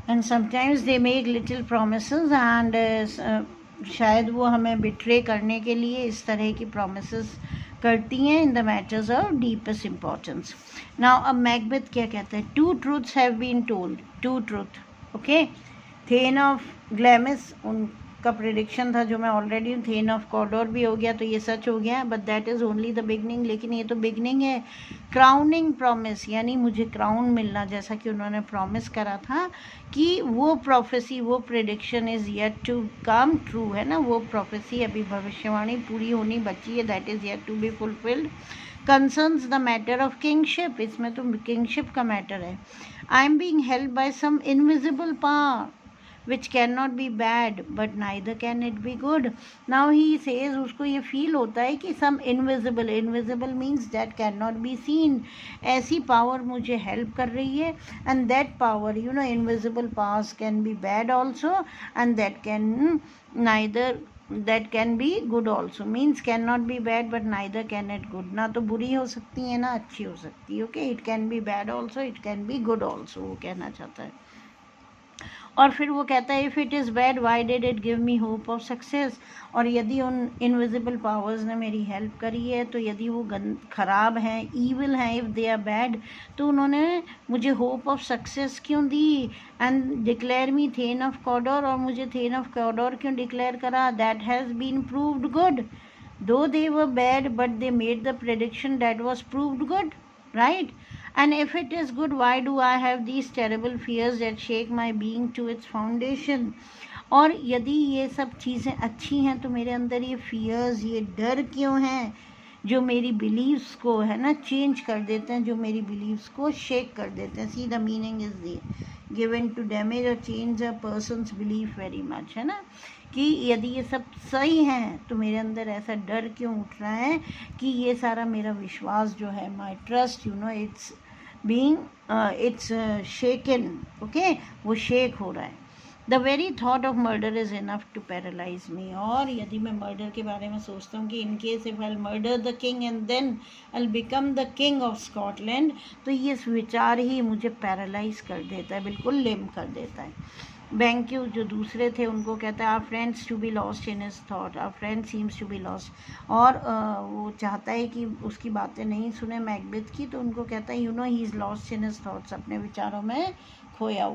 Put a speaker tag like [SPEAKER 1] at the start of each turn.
[SPEAKER 1] And sometimes they make little promises and शायद वो हमें बिट्रे करने के लिए इस तरह की प्रोमिसेस करती हैं in the matters of deepest importance. Now अब मैकबेथ क्या कहता है? Two truths have been told. Two truth. Okay. Thane of Glamis उनका प्रिडिक्शन था जो मैं ऑलरेडी हूँ. थेन ऑफ कॉर्डोर भी हो गया तो ये सच हो गया. But that is only the beginning. लेकिन ये तो बिगनिंग है. क्राउनिंग प्रॉमिस यानी मुझे क्राउन मिलना, जैसा कि उन्होंने प्रॉमिस करा था कि वो प्रोफेसी, वो prediction is yet to come true, है ना. वो प्रोफेसी अभी भविष्यवाणी पूरी होनी बची है. That is yet to be fulfilled. Concerns the matter of kingship. इसमें तो किंगशिप का मैटर है. I am being help by some invisible power which cannot be bad but neither can it be good. Now he says उसको ये feel होता है कि some invisible means that cannot be seen, ऐसी power मुझे help कर रही है. and that power, you know, invisible powers can be bad also and that can be good also. means cannot be bad but neither can it good. ना तो बुरी हो सकती है ना अच्छी हो सकती है. Okay. it can be bad also, it can be good also, वो कहना चाहता है. और फिर वो कहता है if it is bad why did it give me hope of success. और यदि उन इनविजिबल पावर्स ने मेरी हेल्प करी है तो यदि वो ख़राब हैं, ईविल हैं, इफ़ दे आर बैड, तो उन्होंने मुझे होप ऑफ सक्सेस क्यों दी. And declare me thane of Cawdor. और मुझे थेन ऑफ कॉर्डोर क्यों डिक्लेयर करा. That has been proved good. Though they were bad but they made the prediction that was proved good. Right. And if it is good, why do I have these terrible fears that shake my being to its foundation? और यदि ये सब चीज़ें अच्छी हैं तो मेरे अंदर ये फियर्स, ये डर क्यों हैं जो मेरी बिलीव्स को, है ना, चेंज कर देते हैं, जो मेरी बिलीव्स को शेक कर देते हैं. See the meaning is given to damage और change a person's belief very much, है ना. कि यदि ये सब सही हैं तो मेरे अंदर ऐसा डर क्यों उठ रहा है कि ये सारा मेरा विश्वास जो है, my trust, you know, it's shaken. okay, वो शेक हो रहा है. The very thought of murder is enough to paralyse me. और यदि मैं मर्डर के बारे में सोचता हूँ कि in case if I murder the king and then I become the king of Scotland, तो ये विचार ही मुझे पैरालाइज कर देता है, बिल्कुल लिम कर देता है. बैंक्यू जो दूसरे थे उनको कहता है our friends to be lost in his thought, our friend seems to be lost. और वो चाहता है कि उसकी बातें नहीं सुने मैकबेथ की, तो उनको कहता है you know he is lost in his thoughts, अपने विचारों में खोया हुआ.